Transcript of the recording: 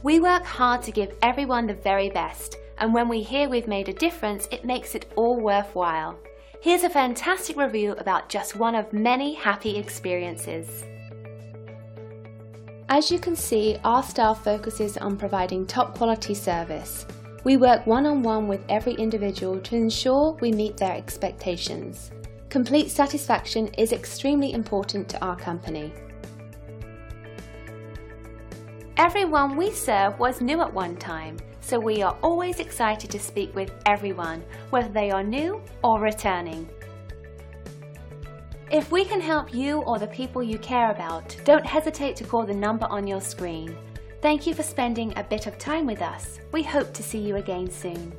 We work hard to give everyone the very best, and when we hear we've made a difference, it makes it all worthwhile. Here's a fantastic review about just one of many happy experiences. As you can see, our staff focuses on providing top quality service. We work one-on-one with every individual to ensure we meet their expectations. Complete satisfaction is extremely important to our company. Everyone we serve was new at one time, so we are always excited to speak with everyone, whether they are new or returning. If we can help you or the people you care about, don't hesitate to call the number on your screen. Thank you for spending a bit of time with us. We hope to see you again soon.